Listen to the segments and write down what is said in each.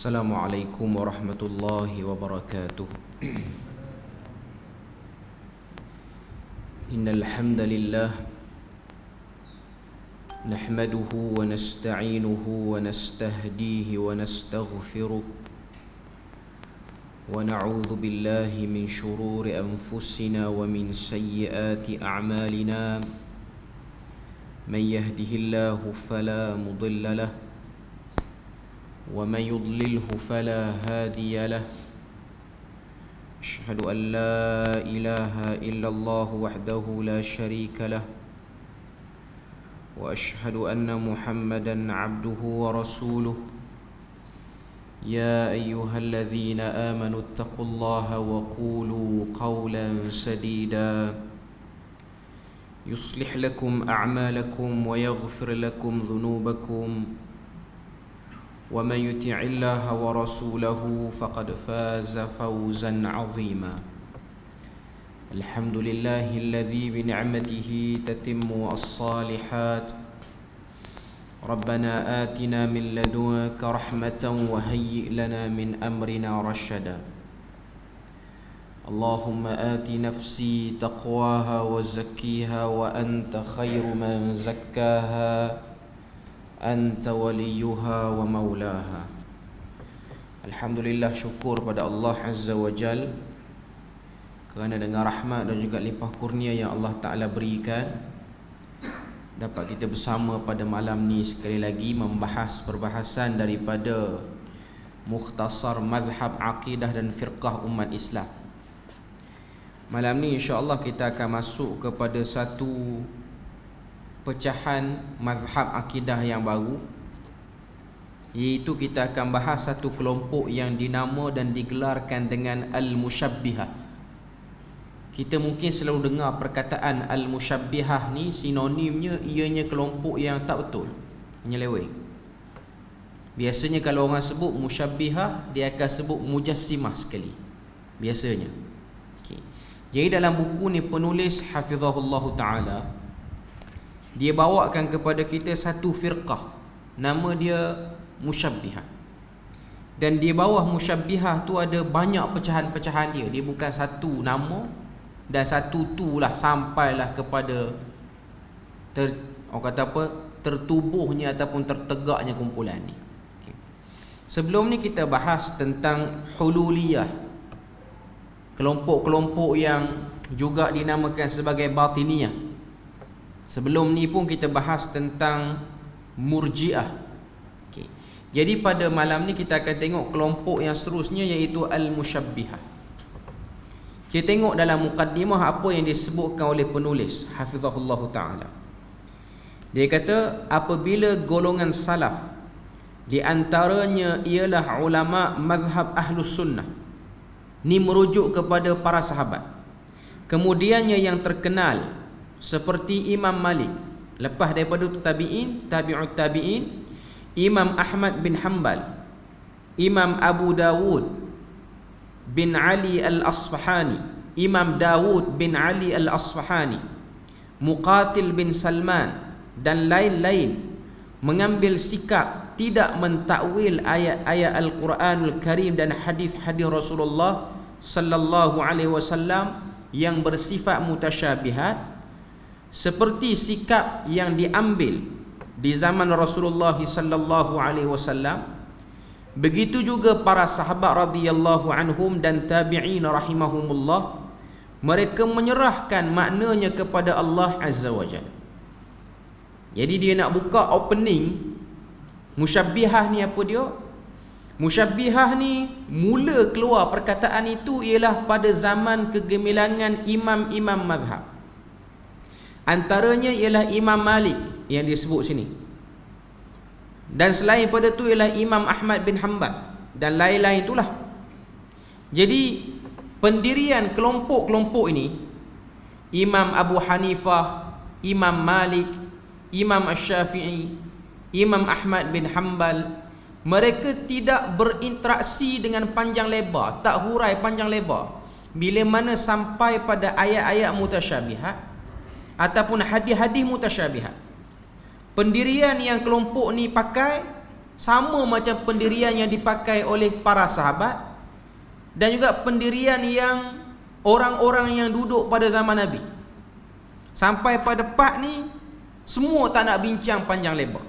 Assalamualaikum warahmatullahi wabarakatuh. Innal hamdalillah nahmaduhu wa nasta'inuhu wa nastahdihi wa nastaghfiruh wa na'udzu billahi min shururi anfusina wa min sayyiati a'malina. Man yahdihillahu fala mudilla lahu ومن يضلله فلا هادي له أشهد أن لا إله إلا الله وحده لا شريك له وأشهد أن محمدا عبده ورسوله يا أيها الذين آمنوا اتقوا الله وقولوا قولا سديدا يصلح لكم أعمالكم ويغفر لكم ذنوبكم ومن يطع الله ورسوله فقد فاز فوزا عظيما. الحمد لله الذي بنعمته تتم الصالحات. ربنا آتنا من لدنك رحمة وهيئ لنا من أمرنا رشدا. اللهم آت نفسي تقواها وزكيها وأنت خير من زكاها Anta waliyuha wa maulaha. Alhamdulillah, syukur pada Allah Azza wa Jal kerana dengan rahmat dan juga limpah kurnia yang Allah Ta'ala berikan, dapat kita bersama pada malam ni sekali lagi membahas perbahasan daripada mukhtasar mazhab akidah dan firqah umat Islam. Malam ni insya-Allah kita akan masuk kepada satu pecahan mazhab akidah yang baru, iaitu kita akan bahas satu kelompok yang dinama dan digelarkan dengan Al-Musyabbihah. Kita mungkin selalu dengar perkataan Al-Musyabbihah ni, sinonimnya ianya kelompok yang tak betul, menyeleweng. Biasanya kalau orang sebut Musyabbihah, dia akan sebut Mujassimah sekali, biasanya. Jadi dalam buku ni penulis hafizahullahu ta'ala, dia bawakan kepada kita satu firqah, nama dia Musyabbihah. Dan di bawah Musyabbihah tu ada banyak pecahan-pecahan dia. Dia bukan satu nama dan satu tu lah sampailah kepada orang kata apa, tertubuhnya ataupun tertegaknya kumpulan ni. Sebelum ni kita bahas tentang Hululiyah, kelompok-kelompok yang juga dinamakan sebagai Batiniyah. Sebelum ni pun kita bahas tentang Murji'ah. Jadi pada malam ni kita akan tengok kelompok yang seterusnya, iaitu Al-Musyabbihah. Kita tengok dalam muqaddimah apa yang disebutkan oleh penulis hafizahullahu ta'ala. Dia kata apabila golongan salaf, di antaranya ialah ulama mazhab Ahlus Sunnah, ni merujuk kepada para sahabat. Kemudiannya yang terkenal seperti Imam Malik, lepas daripada itu tabi'in, tabi'ut tabi'in, Imam Ahmad bin Hanbal, Imam Abu Dawud bin Ali al-Asfahani, Imam Dawud bin Ali al-Asfahani, Muqatil bin Salman dan lain-lain, mengambil sikap tidak mentakwil ayat-ayat Al-Quranul Karim dan hadis-hadis Rasulullah sallallahu alaihi wasallam yang bersifat mutasyabihat, seperti sikap yang diambil di zaman Rasulullah sallallahu alaihi wasallam. Begitu juga para sahabat radhiyallahu anhum dan tabi'in rahimahumullah, mereka menyerahkan maknanya kepada Allah Azza wa Jalla. Jadi dia nak buka opening Musyabbihah ni. Apa dia? Musyabbihah ni mula keluar perkataan itu ialah pada zaman kegemilangan imam-imam mazhab. Antaranya ialah Imam Malik yang disebut sini, dan selain pada tu ialah Imam Ahmad bin Hanbal dan lain-lain itulah. Jadi pendirian kelompok-kelompok ini, Imam Abu Hanifah, Imam Malik, Imam Asy-Syafi'i, Imam Ahmad bin Hanbal, mereka tidak berinteraksi dengan panjang lebar, tak hurai panjang lebar bila mana sampai pada ayat-ayat mutasyabihat ataupun hadis-hadis mutasyabihat. Pendirian yang kelompok ni pakai sama macam pendirian yang dipakai oleh para sahabat dan juga pendirian yang orang-orang yang duduk pada zaman Nabi. Sampai pada part ni semua tak nak bincang panjang lebar.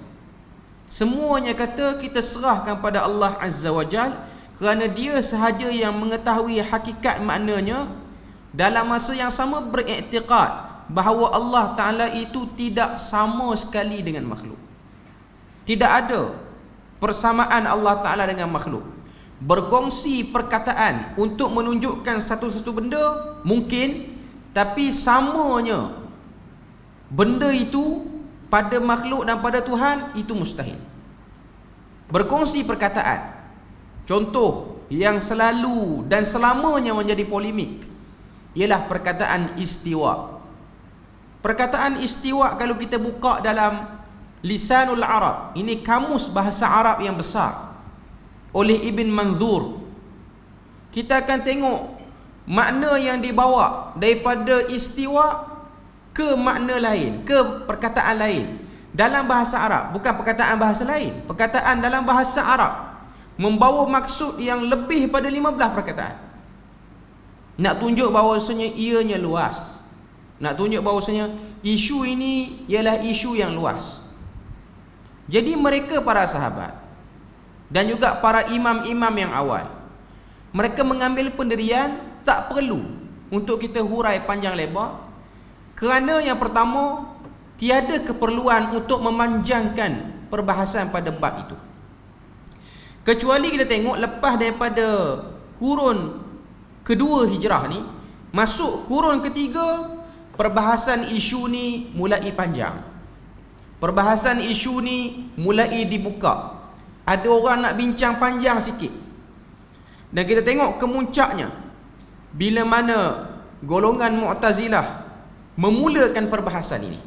Semuanya kata kita serahkan pada Allah Azza wa Jal, kerana dia sahaja yang mengetahui hakikat maknanya. Dalam masa yang sama beriktikad bahawa Allah Ta'ala itu tidak sama sekali dengan makhluk. Tidak ada persamaan Allah Ta'ala dengan makhluk. Berkongsi perkataan untuk menunjukkan satu-satu benda mungkin, tapi samanya benda itu pada makhluk dan pada Tuhan itu mustahil. Berkongsi perkataan, contoh yang selalu dan selamanya menjadi polemik ialah perkataan istiwa. Perkataan istiwa kalau kita buka dalam Lisanul Arab, ini kamus bahasa Arab yang besar oleh Ibn Manzur, kita akan tengok makna yang dibawa daripada istiwa ke makna lain, ke perkataan lain dalam bahasa Arab. Bukan perkataan bahasa lain, perkataan dalam bahasa Arab membawa maksud yang lebih pada 15 perkataan. Nak tunjuk bahawasanya ianya luas, nak tunjuk bahawasanya isu ini ialah isu yang luas. Jadi mereka para sahabat dan juga para imam-imam yang awal, mereka mengambil pendirian tak perlu untuk kita hurai panjang lebar, kerana yang pertama, tiada keperluan untuk memanjangkan perbahasan pada bab itu. Kecuali kita tengok lepas daripada kurun kedua hijrah ni, masuk kurun ketiga, perbahasan isu ni mulai panjang. Perbahasan isu ni mulai dibuka. Ada orang nak bincang panjang sikit. Dan kita tengok kemuncaknya bila mana golongan Mu'tazilah memulakan perbahasan ini.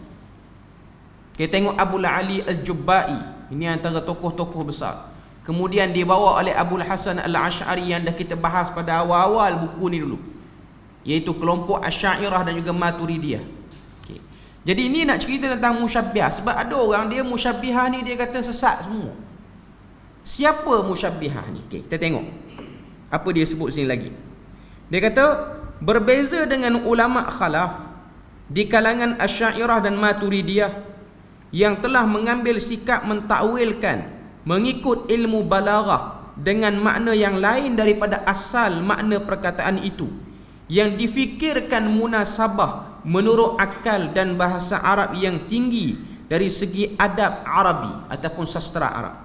Kita tengok Abu Ali Al-Jubba'i, ini antara tokoh-tokoh besar. Kemudian dibawa oleh Abu Hasan Al-Ash'ari yang dah kita bahas pada awal-awal buku ni dulu, iaitu kelompok Asy'ariyah dan juga Maturidiyah. Okay. Jadi ini nak cerita tentang musyabbihah, sebab ada orang dia musyabbihah ni dia kata sesat semua. Siapa musyabbihah ni? Okay, kita tengok apa dia sebut sini lagi. Dia kata berbeza dengan ulama khalaf di kalangan Asy'ariyah dan Maturidiyah yang telah mengambil sikap mentakwilkan mengikut ilmu balaghah dengan makna yang lain daripada asal makna perkataan itu, yang difikirkan munasabah menurut akal dan bahasa Arab yang tinggi dari segi adab Arabi ataupun sastra Arab.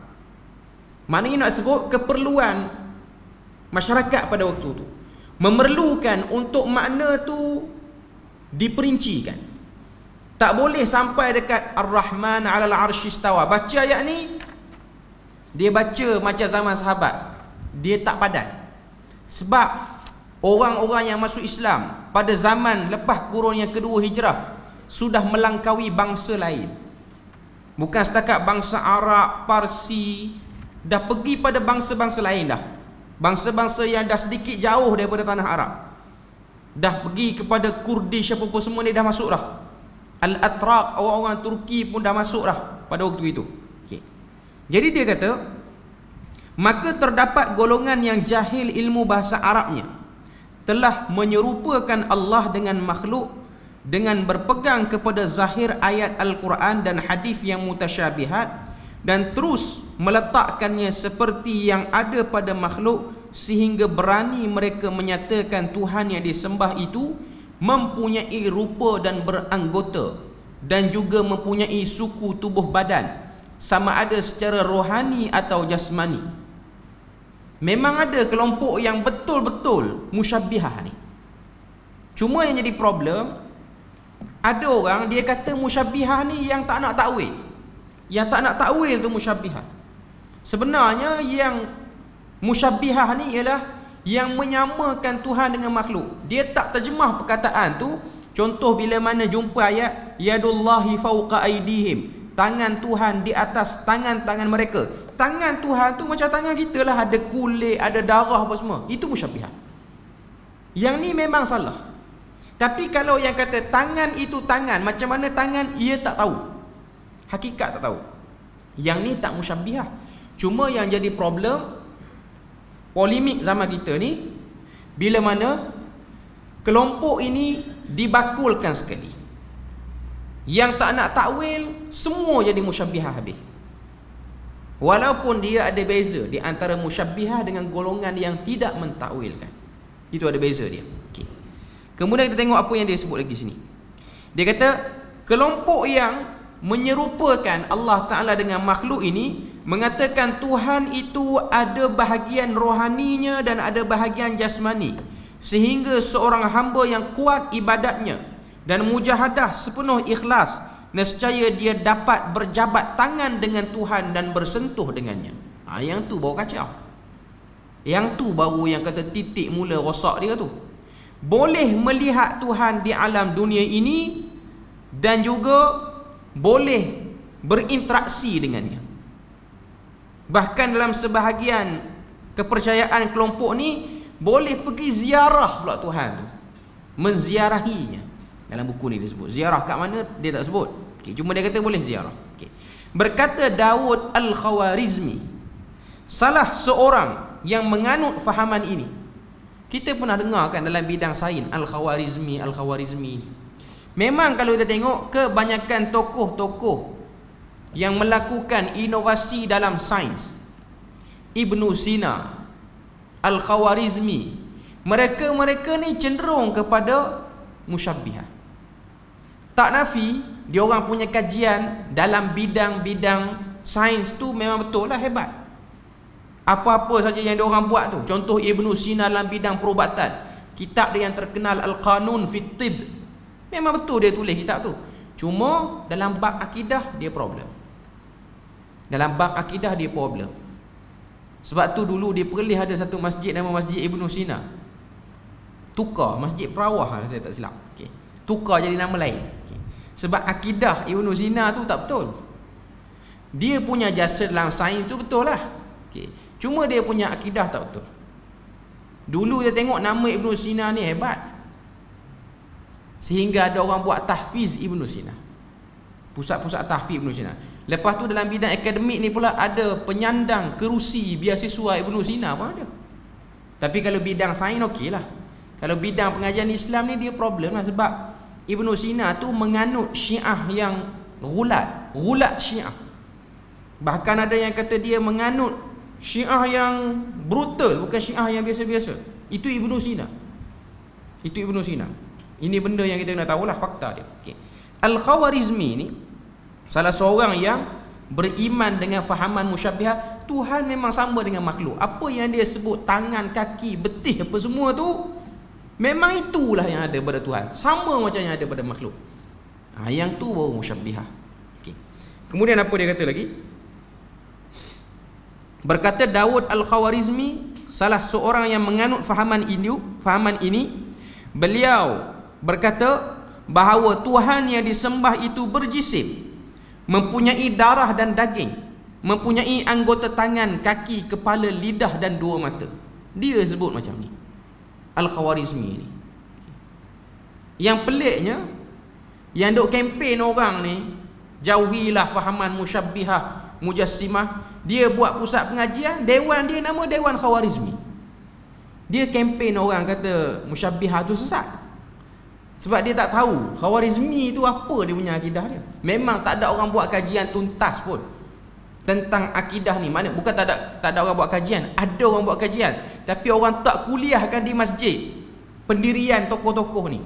Maknanya nak sebut keperluan masyarakat pada waktu tu memerlukan untuk makna tu diperincikan. Tak boleh sampai dekat Ar-Rahman 'alal 'arsy istawa, baca ayat ni dia baca macam zaman sahabat, dia tak padan. Sebab orang-orang yang masuk Islam pada zaman lepas kurun yang kedua hijrah sudah melangkaui bangsa lain. Bukan setakat bangsa Arab, Parsi, dah pergi pada bangsa-bangsa lain dah. Bangsa-bangsa yang dah sedikit jauh daripada tanah Arab, dah pergi kepada Kurdish apa-apa semua ni dah masuk dah. Al-Atraq, orang-orang Turki pun dah masuk dah pada waktu itu. Okay. Jadi dia kata, maka terdapat golongan yang jahil ilmu bahasa Arabnya telah menyerupakan Allah dengan makhluk dengan berpegang kepada zahir ayat Al-Quran dan hadis yang mutasyabihat, dan terus meletakkannya seperti yang ada pada makhluk, sehingga berani mereka menyatakan Tuhan yang disembah itu mempunyai rupa dan beranggota, dan juga mempunyai suku tubuh badan, sama ada secara rohani atau jasmani. Memang ada kelompok yang betul-betul musyabbihah ni. Cuma yang jadi problem, ada orang dia kata musyabbihah ni yang tak nak takwil. Yang tak nak takwil tu musyabbihah. Sebenarnya yang musyabbihah ni ialah yang menyamakan Tuhan dengan makhluk. Dia tak terjemah perkataan tu. Contoh bila mana jumpa ayat yadullahi fawqa aydihim, tangan Tuhan di atas tangan-tangan mereka. Tangan Tuhan tu macam tangan kita lah, ada kulit, ada darah apa semua. Itu musyabbihah. Yang ni memang salah. Tapi kalau yang kata tangan itu tangan, macam mana tangan, ia tak tahu, hakikat tak tahu, yang ni tak musyabbihah. Cuma yang jadi problem polemik zaman kita ni, bila mana kelompok ini dibakulkan sekali. Yang tak nak takwil, semua jadi musyabbihah habis. Walaupun dia ada beza di antara musyabbihah dengan golongan yang tidak mentakwilkan. Itu ada beza dia. Okay. Kemudian kita tengok apa yang dia sebut lagi sini. Dia kata kelompok yang menyerupakan Allah Ta'ala dengan makhluk ini mengatakan Tuhan itu ada bahagian rohaninya dan ada bahagian jasmani, sehingga seorang hamba yang kuat ibadatnya dan mujahadah sepenuh ikhlas, nescaya dia dapat berjabat tangan dengan Tuhan dan bersentuh dengannya. Yang tu baru kacau. Yang tu baru yang kata titik mula rosak dia tu. Boleh melihat Tuhan di alam dunia ini dan juga boleh berinteraksi dengannya. Bahkan dalam sebahagian kepercayaan kelompok ni boleh pergi ziarah pula Tuhan tu, menziarahinya. Dalam buku ni dia sebut ziarah kat mana dia tak sebut. Okay, cuma dia kata boleh ziarah. Okay. Berkata Daud Al-Khawarizmi, salah seorang yang menganut fahaman ini. Kita pernah dengar kan dalam bidang sains Al-Khawarizmi ni. Memang kalau kita tengok kebanyakan tokoh-tokoh yang melakukan inovasi dalam sains, Ibnu Sina, Al-Khawarizmi, mereka ni cenderung kepada musyabbihah. Tak nafi dia orang punya kajian dalam bidang-bidang sains tu memang betul lah hebat. Apa-apa saja yang dia orang buat tu. Contoh Ibnu Sina dalam bidang perubatan, kitab dia yang terkenal Al-Qanun fit Tibb, memang betul dia tulis kitab tu. Cuma dalam bab akidah dia problem. Sebab tu dulu di Perlis ada satu masjid nama Masjid Ibnu Sina. Tukar Masjid Perawah kalau saya tak silap. Okay. Tukar jadi nama lain. Okay. Sebab akidah Ibnu Sina tu tak betul. Dia punya jasa dalam sains tu betul lah. Okay. Cuma dia punya akidah tak betul. Dulu dia tengok nama Ibnu Sina ni hebat, sehingga ada orang buat tahfiz Ibnu Sina, pusat-pusat tahfiz Ibnu Sina. Lepas tu dalam bidang akademik ni pula ada penyandang kerusi beasiswa Ibnu Sina pun ada. Tapi kalau bidang sains okey lah. Kalau bidang pengajian Islam ni dia problem lah, sebab Ibnu Sina tu menganut Syiah yang gulat Syiah. Bahkan ada yang kata dia menganut Syiah yang brutal, bukan Syiah yang biasa-biasa. Itu Ibnu Sina. Ini benda yang kita kena tahulah, fakta dia. Okay. Al-Khawarizmi ni salah seorang yang beriman dengan fahaman musyabbihah. Tuhan memang sama dengan makhluk. Apa yang dia sebut tangan, kaki, betih apa semua tu, memang itulah yang ada pada Tuhan, sama macam yang ada pada makhluk. Yang tu baru musyabbihah. Okay. Kemudian apa dia kata lagi? Berkata Daud Al-Khawarizmi, salah seorang yang menganut fahaman ini, beliau berkata bahawa Tuhan yang disembah itu berjisim, mempunyai darah dan daging, mempunyai anggota tangan, kaki, kepala, lidah dan dua mata. Dia sebut macam ni, Al-Khawarizmi ni. Yang peliknya, yang duk kempen orang ni jauhilah fahaman musyabbihah, mujassimah, dia buat pusat pengajian, dewan dia nama Dewan Khawarizmi. Dia kempen orang kata musyabbihah tu sesat, sebab dia tak tahu Khawarizmi tu apa dia punya akidah dia. Memang tak ada orang buat kajian tuntas pun tentang akidah ni. Mana bukan tak ada orang buat kajian, ada orang buat kajian, tapi orang tak kuliahkan di masjid pendirian tokoh-tokoh ni.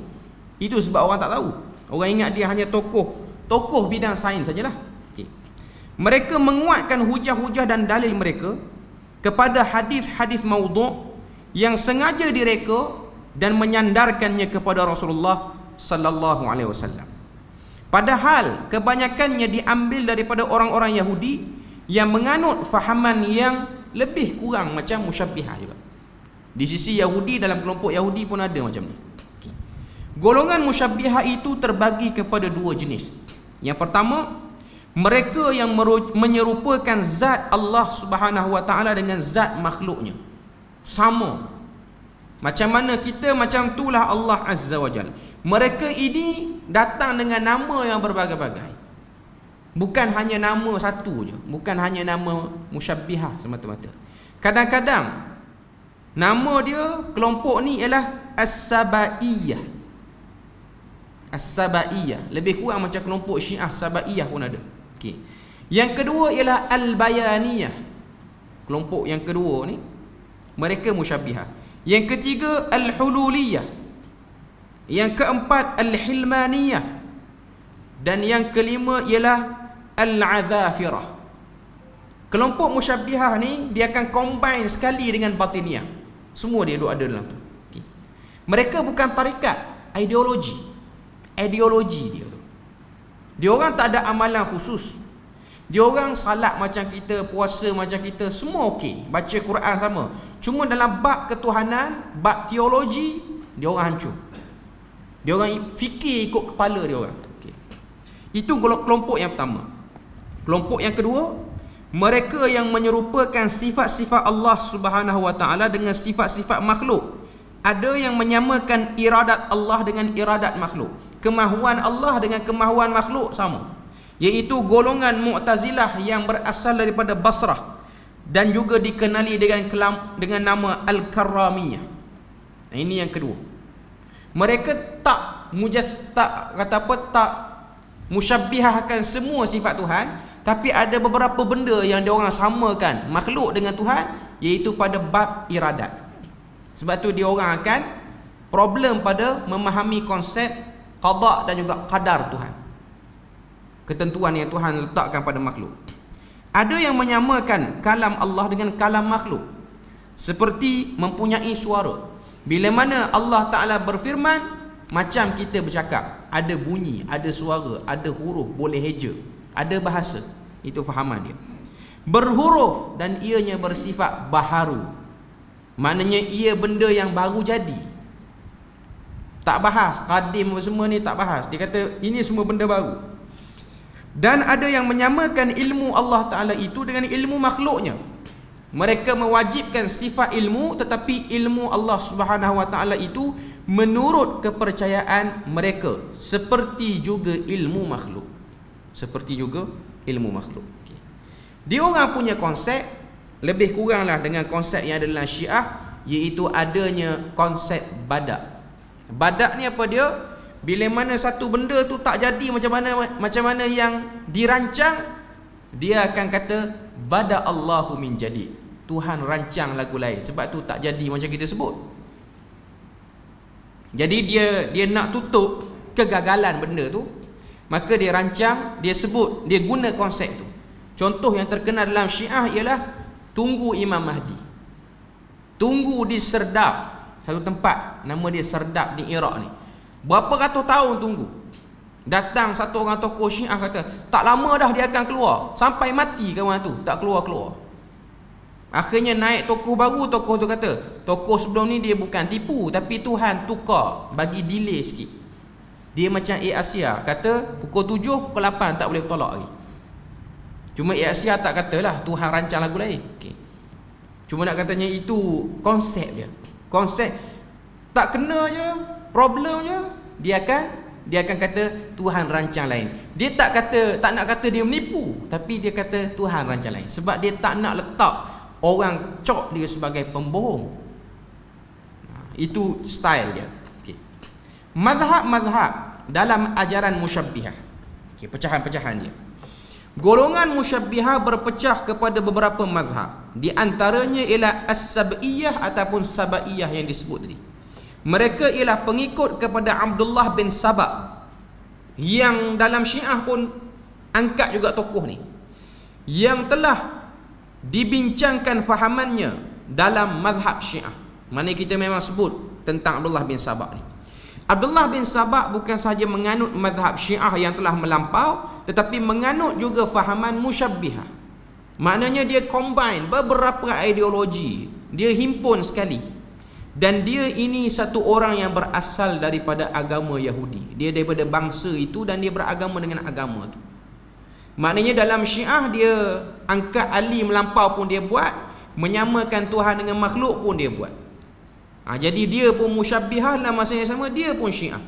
Itu sebab orang tak tahu. Orang ingat dia hanya tokoh bidang sains sajalah. Okay. Mereka menguatkan hujah-hujah dan dalil mereka kepada hadis-hadis maudhu' yang sengaja direka dan menyandarkannya kepada Rasulullah sallallahu alaihi wasallam. Padahal kebanyakannya diambil daripada orang-orang Yahudi yang menganut fahaman yang lebih kurang macam musyabbihah juga. Di sisi Yahudi, dalam kelompok Yahudi pun ada macam ni. Okay. Golongan musyabbihah itu terbagi kepada dua jenis. Yang pertama, mereka yang menyerupakan zat Allah Subhanahu wa taala dengan zat makhluknya. Sama. Macam mana kita, macam itulah Allah Azza wa Jalla. Mereka ini datang dengan nama yang berbagai-bagai. Bukan hanya nama satu je, bukan hanya nama musyabbihah semata-mata. Kadang-kadang nama dia kelompok ni ialah As-Sabaiyah. As-Sabaiyah, lebih kurang macam kelompok Syiah Sabaiyah pun ada. Okey. Yang kedua ialah Al-Bayaniyah. Kelompok yang kedua ni mereka musyabbihah. Yang ketiga Al-Hululiyah. Yang keempat Al-Hilmaniyah. Dan yang kelima ialah Al-Adzafirah. Kelompok musyabbihah ni dia akan combine sekali dengan batiniyah. Semua dia ada dalam tu. Okay. Mereka bukan tarikat, ideologi. Ideologi dia tu. Dia orang tak ada amalan khusus. Dia orang salat macam kita, puasa macam kita, semua okey. Baca Quran sama. Cuma dalam bab ketuhanan, bab teologi, dia orang hancur. Dia orang fikir ikut kepala dia orang. Okay. Itu kelompok yang pertama. Kelompok yang kedua, mereka yang menyerupakan sifat-sifat Allah Subhanahu wa taala dengan sifat-sifat makhluk. Ada yang menyamakan iradat Allah dengan iradat makhluk. Kemahuan Allah dengan kemahuan makhluk sama. Iaitu golongan Mu'tazilah yang berasal daripada Basrah dan juga dikenali dengan nama Al-Karramiyah. Nah, ini yang kedua. Mereka tak musyabbihahkan semua sifat Tuhan, tapi ada beberapa benda yang diorang samakan makhluk dengan Tuhan, iaitu pada bab iradat. Sebab tu diorang akan problem pada memahami konsep qada dan juga qadar Tuhan, ketentuan yang Tuhan letakkan pada makhluk. Ada yang menyamakan kalam Allah dengan kalam makhluk, seperti mempunyai suara. Bila mana Allah Ta'ala berfirman, macam kita bercakap, ada bunyi, ada suara, ada huruf, boleh heja, ada bahasa. Itu fahaman dia. Berhuruf dan ianya bersifat baharu. Maknanya ia benda yang baru jadi. Tak bahas qadim semua ni, tak bahas. Dia kata ini semua benda baru. Dan ada yang menyamakan ilmu Allah Ta'ala itu dengan ilmu makhluknya. Mereka mewajibkan sifat ilmu, tetapi ilmu Allah Subhanahu wa taala itu menurut kepercayaan mereka, seperti juga ilmu makhluk. Seperti juga ilmu makhluk. Okay. Dia orang punya konsep lebih kuranglah dengan konsep yang ada dalam Syiah, iaitu adanya konsep badak. Badak ni apa dia? Bila mana satu benda tu tak jadi macam mana yang dirancang, dia akan kata bada Allahu min jadid. Tuhan rancang lagu lain, sebab tu tak jadi macam kita sebut. Jadi dia nak tutup kegagalan benda tu, maka dia rancang, dia sebut, dia guna konsep tu. Contoh yang terkenal dalam Syiah ialah tunggu Imam Mahdi. Tunggu di Serdab, satu tempat nama dia Serdab di Iraq ni. Berapa ratus tahun tunggu. Datang satu orang tokoh Syiah kata, tak lama dah dia akan keluar. Sampai mati kawan tu, tak keluar-keluar. Akhirnya naik tokoh baru, tokoh tu kata, tokoh sebelum ni dia bukan tipu, tapi Tuhan tukar, bagi delay sikit. Dia macam Asia, kata pukul 7, pukul 8 tak boleh tolak lagi. Cuma Asia tak katalah Tuhan rancang lagu lain. Okay. Cuma nak katanya itu konsep dia. Konsep tak kena je, problem je, dia akan kata Tuhan rancang lain. Dia tak nak kata dia menipu, tapi dia kata Tuhan rancang lain. Sebab dia tak nak letak orang cop dia sebagai pembohong. Itu style dia. Okay. Mazhab-mazhab dalam ajaran musyabbihah. Okay, pecahan-pecahan dia. Golongan musyabbihah berpecah kepada beberapa mazhab. Di antaranya ialah As-Sab'iyah ataupun Sabaiyah yang disebut tadi. Mereka ialah pengikut kepada Abdullah bin Saba, yang dalam Syiah pun angkat juga tokoh ni, yang telah dibincangkan fahamannya dalam mazhab Syiah. Mana kita memang sebut tentang Abdullah bin Saba ni. Abdullah bin Saba bukan sahaja menganut mazhab Syiah yang telah melampau, tetapi menganut juga fahaman musyabbihah. Maknanya dia combine beberapa ideologi, dia himpun sekali. Dan dia ini satu orang yang berasal daripada agama Yahudi. Dia daripada bangsa itu dan dia beragama dengan agama itu. Maknanya dalam Syiah dia angkat Ali melampau pun dia buat, menyamakan Tuhan dengan makhluk pun dia buat. Jadi dia pun musyabbihah, dalam masa yang sama dia pun Syiah.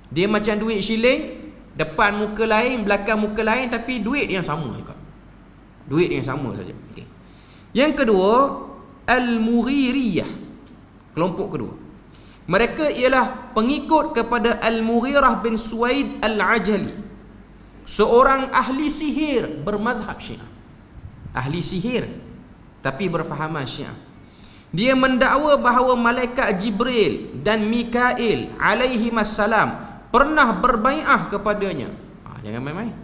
Dia macam duit shilling, Depan muka lain, belakang muka lain, tapi duit yang sama juga. Duit yang sama saja. Okay. Yang kedua, Al-Mughiriyah. Kelompok kedua. Mereka ialah pengikut kepada Al-Mughirah bin Suwaid Al-Ajali, seorang ahli sihir bermazhab Syiah. Ahli sihir tapi berfahaman Syiah. Dia mendakwa bahawa malaikat Jibril dan Mikail alaihi wassalam pernah berbai'ah kepadanya. Jangan main-main.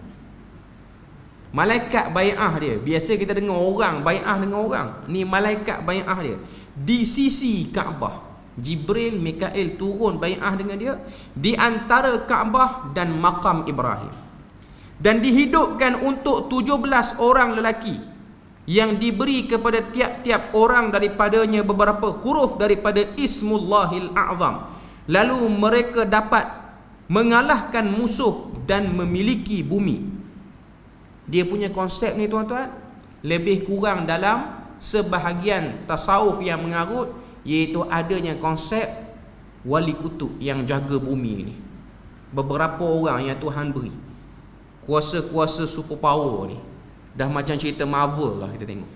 Malaikat bai'ah dia. Biasa kita dengar orang bai'ah dengan orang. Ni malaikat bai'ah dia di sisi Kaabah. Jibril, Mikail turun bai'ah dengan dia di antara Kaabah dan makam Ibrahim. Dan dihidupkan untuk 17 orang lelaki yang diberi kepada tiap-tiap orang daripadanya beberapa huruf daripada Ismullahil A'zam. Lalu mereka dapat mengalahkan musuh dan memiliki bumi. Dia punya konsep ni tuan-tuan, lebih kurang dalam sebahagian tasawuf yang mengarut, iaitu adanya konsep wali kutub yang jaga bumi ni. Beberapa orang yang Tuhan beri kuasa-kuasa superpower ni. Dah macam cerita Marvel lah kita tengok.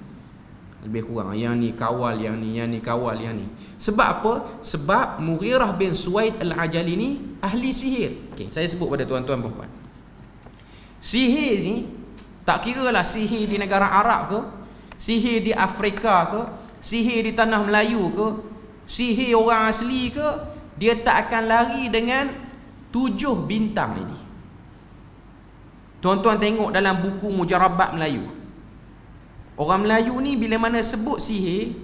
Lebih kurang yang ni kawal, yang ni kawal, yang ni. Sebab apa? Sebab Mughirah bin Suwaid Al-Ajali ni ahli sihir. Okey, saya sebut pada tuan-tuan puan-puan. Sihir ni tak kira lah sihir di negara Arab ke, sihir di Afrika ke, sihir di tanah Melayu ke, sihir orang asli ke, dia tak akan lari dengan 7 bintang ini. Tuan-tuan tengok dalam buku Mujarabat Melayu. Orang Melayu ni bila mana sebut sihir,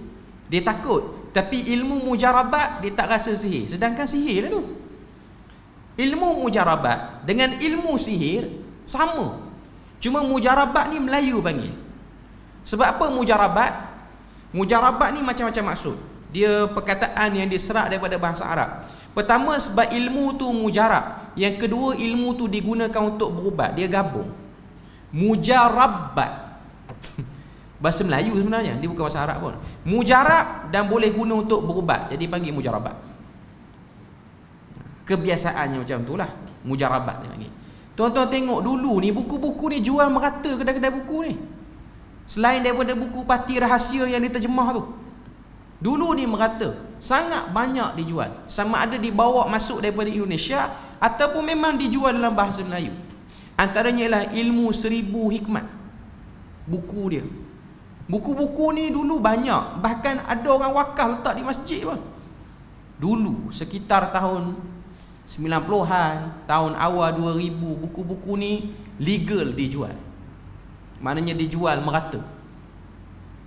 dia takut. Tapi ilmu mujarabat, dia tak rasa sihir. Sedangkan sihir lah tu. Ilmu mujarabat dengan ilmu sihir sama. Cuma mujarabat ni Melayu panggil. Sebab apa mujarabat? Mujarabat ni macam-macam maksud. Dia perkataan yang diserak daripada bahasa Arab. Pertama, sebab ilmu tu mujarab. Yang kedua, ilmu tu digunakan untuk berubat. Dia gabung. Mujarabat. Bahasa Melayu sebenarnya, dia bukan bahasa Arab pun. Mujarab dan boleh guna untuk berubat, jadi panggil mujarabat. Kebiasaannya macam itulah, mujarabat ni. Tuan-tuan tengok dulu ni, buku-buku ni jual merata kedai-kedai buku ni. Selain daripada buku Pati Rahsia yang diterjemah tu, dulu ni merata, sangat banyak dijual. Sama ada dibawa masuk daripada Indonesia ataupun memang dijual dalam bahasa Melayu. Antaranya ialah Ilmu 1000 Hikmat. Buku dia. Buku-buku ni dulu banyak. Bahkan ada orang wakaf letak di masjid pun. Dulu sekitar tahun 90-an, tahun awal 2000, buku-buku ni legal dijual. Maknanya dijual merata.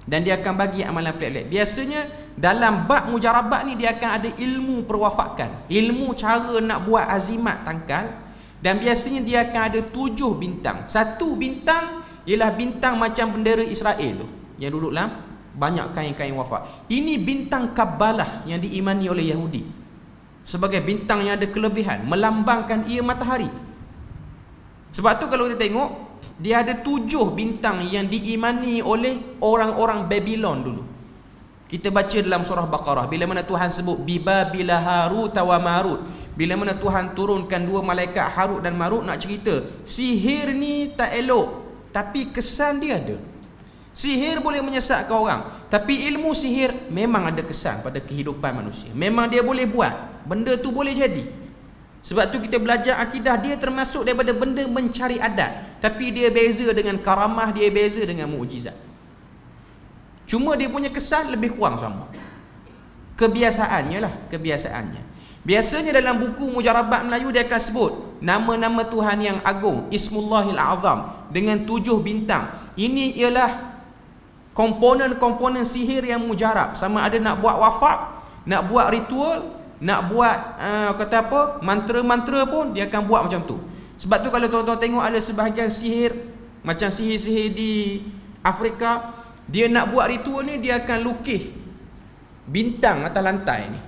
Dan dia akan bagi amalan pelik-pelik. Biasanya dalam bab mujarabat ni dia akan ada ilmu perwafakan, ilmu cara nak buat azimat tangkal. Dan biasanya dia akan ada 7 bintang. 1 bintang ialah bintang macam bendera Israel tu, yang duduk dalam banyak kain-kain wafak. Ini bintang Kabbalah yang diimani oleh Yahudi sebagai bintang yang ada kelebihan, melambangkan ia matahari. Sebab tu kalau kita tengok, dia ada 7 bintang yang diimani oleh orang-orang Babylon dulu. Kita baca dalam surah Baqarah, bila mana Tuhan sebut Bibabila Harut wa Marut, bila mana Tuhan turunkan 2 malaikat Harut dan Marut nak cerita sihir ni tak elok, tapi kesan dia ada. Sihir boleh menyesatkan orang, tapi ilmu sihir memang ada kesan pada kehidupan manusia. Memang dia boleh buat, benda tu boleh jadi. Sebab tu kita belajar akidah, dia termasuk daripada benda mencari adat, tapi dia beza dengan karamah, dia beza dengan mukjizat. Cuma dia punya kesan lebih kurang sama. Kebiasaannya lah, kebiasaannya. Biasanya dalam buku Mujarabat Melayu dia akan sebut nama-nama Tuhan yang agung, Ismullahil A'zam, dengan 7 bintang. Ini ialah komponen-komponen sihir yang mujarab. Sama ada nak buat wafak, nak buat ritual, nak buat kata apa, mantra-mantra pun dia akan buat macam tu. Sebab tu kalau tuan-tuan tengok ada sebahagian sihir, macam sihir-sihir di Afrika, dia nak buat ritual ni, dia akan lukis bintang atas lantai ni.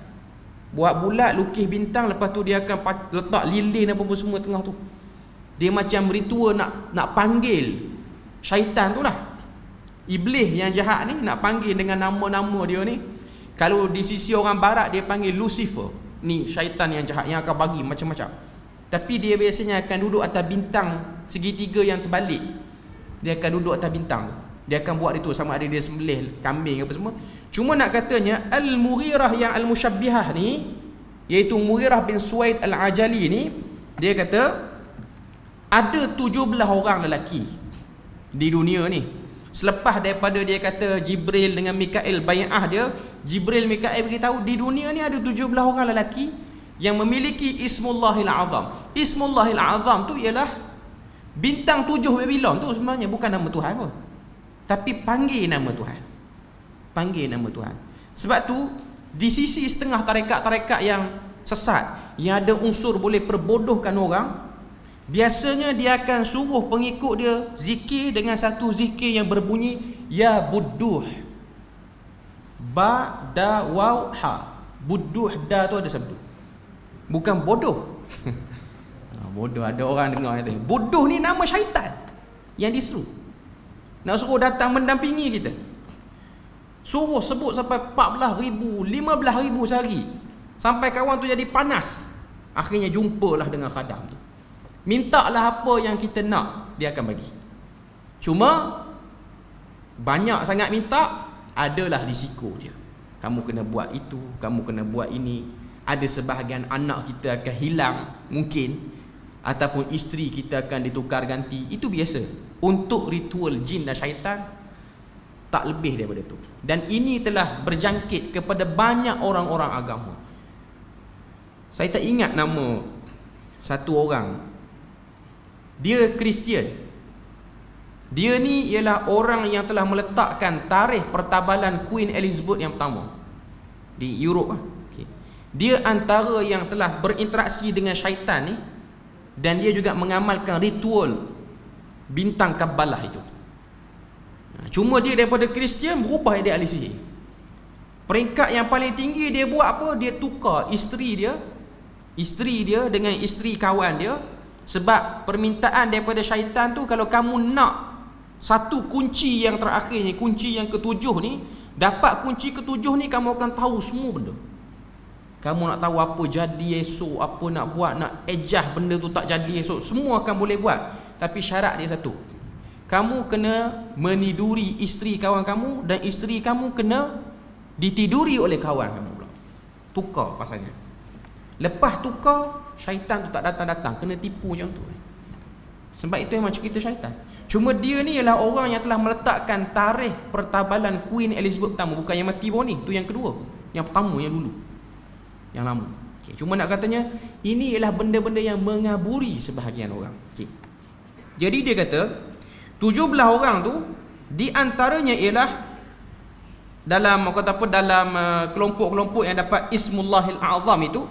Buat bulat, lukis bintang, lepas tu dia akan letak lilin apa semua tengah tu. Dia macam ritual nak panggil syaitan tu lah. Iblis yang jahat ni nak panggil dengan nama-nama dia ni. Kalau di sisi orang barat dia panggil Lucifer. Ni syaitan yang jahat yang akan bagi macam-macam. Tapi dia biasanya akan duduk atas bintang segitiga yang terbalik. Dia akan duduk atas bintang tu. Dia akan buat itu, sama ada dia sembelih kambing apa semua. Cuma nak katanya Al-Mughirah yang Al-Musyabbihah ni, iaitu Mughirah bin Suwaid Al-Ajali ni, dia kata ada 17 orang lelaki di dunia ni. Selepas daripada dia kata Jibril dengan Mikail bai'ah dia, Jibril Mikail beritahu di dunia ni ada 17 orang lelaki yang memiliki Ismullahil Azam. Ismullahil Azam tu ialah bintang 7 Babylon tu sebenarnya bukan nama Tuhan pun. Tapi panggil nama Tuhan. Panggil nama Tuhan. Sebab tu di sisi setengah tarekat-tarekat yang sesat, yang ada unsur boleh perbodohkan orang, biasanya dia akan suruh pengikut dia zikir dengan satu zikir yang berbunyi ya budduh. Ba, da, waw, ha. Budduh, da tu ada sabdu. Bukan bodoh. Bodoh, ada orang dengar kata. Budduh ni nama syaitan yang diseru. Nak suruh datang mendampingi kita. Suruh sebut sampai 14,000, 15,000 sehari. Sampai kawan tu jadi panas. Akhirnya jumpalah dengan khadam tu. Mintalah apa yang kita nak, dia akan bagi. Cuma banyak sangat minta, adalah risiko dia. Kamu kena buat itu, kamu kena buat ini. Ada sebahagian anak kita akan hilang mungkin, ataupun isteri kita akan ditukar ganti. Itu biasa. Untuk ritual jin dan syaitan, tak lebih daripada itu. Dan ini telah berjangkit kepada banyak orang-orang agama. Saya tak ingat nama satu orang. Dia Kristian. Dia ni ialah orang yang telah meletakkan tarikh pertabalan Queen Elizabeth yang pertama di Europe. Okay. Dia antara yang telah berinteraksi dengan syaitan ni, dan dia juga mengamalkan ritual bintang Kabbalah itu. Cuma dia daripada Kristian berubah dia ahli sihir. Peringkat yang paling tinggi dia buat apa? Dia tukar isteri dia dengan isteri kawan dia. Sebab permintaan daripada syaitan tu, kalau kamu nak satu kunci yang terakhir ni, kunci yang ketujuh ni, dapat kunci ketujuh ni, kamu akan tahu semua benda. Kamu nak tahu apa jadi esok, apa nak buat, nak ejah benda tu tak jadi esok, semua akan boleh buat. Tapi syarat dia satu, kamu kena meniduri isteri kawan kamu, dan isteri kamu kena ditiduri oleh kawan kamu pula. Tukar pasalnya. Lepas tukar, syaitan tu tak datang-datang, kena tipu macam tu. Sebab itu memang cerita syaitan. Cuma dia ni ialah orang yang telah meletakkan tarikh pertabalan Queen Elizabeth pertama. Bukan yang mati baru ni, tu yang kedua. Yang pertama, yang dulu, yang lama. Okay. Cuma nak katanya, ini ialah benda-benda yang mengaburi sebahagian orang. Okay. Jadi dia kata 17 orang tu, di antaranya ialah dalam kelompok-kelompok yang dapat Ismullahil Azam itu,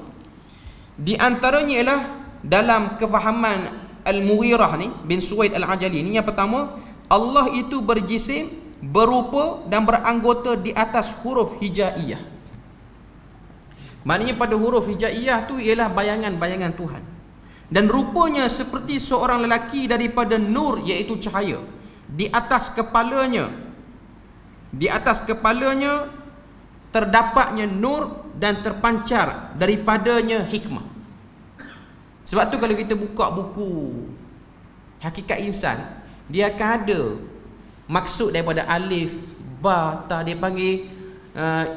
di antaranya ialah dalam kefahaman Al-Mughirah ni bin Suwaid Al-Ajali ni, yang pertama, Allah itu berjisim, berupa dan beranggota di atas huruf hijaiyah. Maknanya pada huruf hijaiyah tu ialah bayangan-bayangan Tuhan. Dan rupanya seperti seorang lelaki daripada nur, iaitu cahaya. Di atas kepalanya terdapatnya nur dan terpancar daripadanya hikmah. Sebab tu kalau kita buka buku Hakikat Insan, dia akan ada maksud daripada alif, ba, ta, dia panggil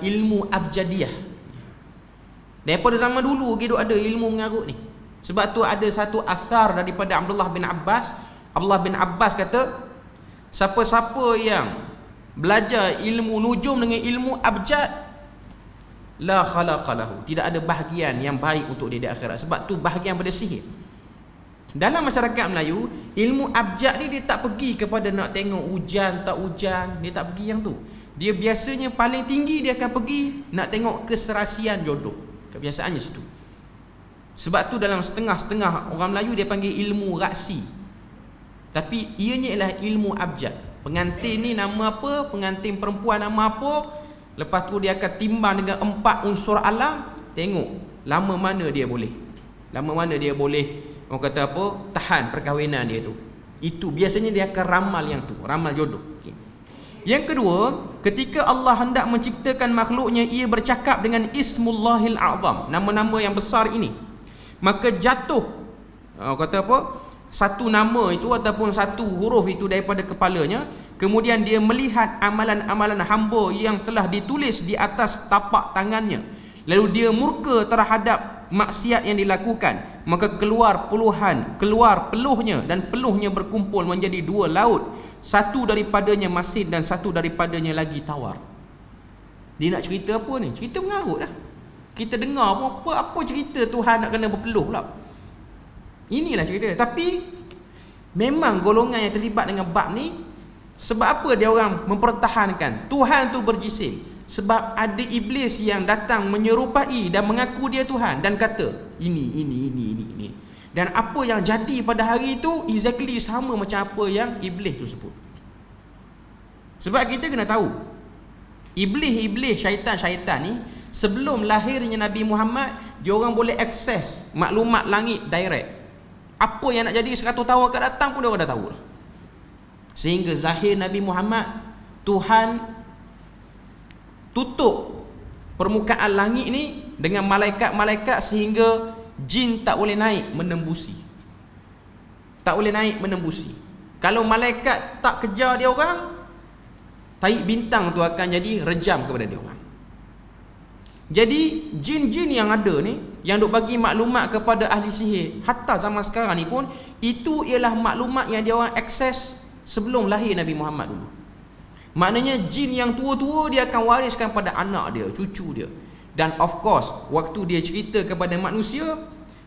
ilmu abjadiyah. Daripada zaman dulu kita ada ilmu mengarut ni. Sebab tu ada satu asar daripada Abdullah bin Abbas. Abdullah bin Abbas kata, siapa-siapa yang belajar ilmu nujum dengan ilmu abjad, la khalaqa lahu, tidak ada bahagian yang baik untuk dia di akhirat. Sebab tu bahagian pada sihir. Dalam masyarakat Melayu, ilmu abjad ni dia tak pergi kepada nak tengok hujan tak hujan, dia tak pergi yang tu. Dia biasanya paling tinggi dia akan pergi nak tengok keserasian jodoh. Kebiasaannya situ. Sebab tu dalam setengah-setengah orang Melayu dia panggil ilmu raksi. Tapi ianya ialah ilmu abjad. Pengantin ni nama apa, pengantin perempuan nama apa, lepas tu dia akan timbang dengan 4 unsur alam, tengok lama mana dia boleh, orang kata apa, tahan perkahwinan dia tu. Itu biasanya dia akan ramal yang tu, ramal jodoh. Okay. Yang kedua, ketika Allah hendak menciptakan makhluknya, ia bercakap dengan Ismullahil Azam, nama-nama yang besar ini. Maka jatuh kata apa, satu nama itu ataupun satu huruf itu daripada kepalanya, kemudian dia melihat amalan-amalan hamba yang telah ditulis di atas tapak tangannya, lalu dia murka terhadap maksiat yang dilakukan, maka keluar peluhnya, dan peluhnya berkumpul menjadi dua laut, satu daripadanya masin dan satu daripadanya lagi tawar. Dia nak cerita apa ni? Cerita mengarut lah. Kita dengar apa cerita Tuhan nak kena berpeluh pula. Inilah cerita. Tapi memang golongan yang terlibat dengan bab ni, sebab apa dia orang mempertahankan Tuhan tu berjisim? Sebab ada iblis yang datang menyerupai dan mengaku dia Tuhan dan kata ini. Dan apa yang jadi pada hari itu exactly sama macam apa yang iblis tu sebut. Sebab kita kena tahu, iblis, syaitan ni, sebelum lahirnya Nabi Muhammad, dia orang boleh akses maklumat langit direct. Apa yang nak jadi 100 tahun akan datang pun dia orang dah tahu. Sehingga zahir Nabi Muhammad, Tuhan tutup permukaan langit ni dengan malaikat-malaikat sehingga jin tak boleh naik menembusi. Kalau malaikat tak kejar dia orang, tahi bintang tu akan jadi rejam kepada dia orang. Jadi jin-jin yang ada ni, yang duk bagi maklumat kepada ahli sihir, hatta zaman sekarang ni pun, itu ialah maklumat yang dia orang akses sebelum lahir Nabi Muhammad dulu. Maknanya jin yang tua-tua dia akan wariskan pada anak dia, cucu dia. Dan of course, waktu dia cerita kepada manusia,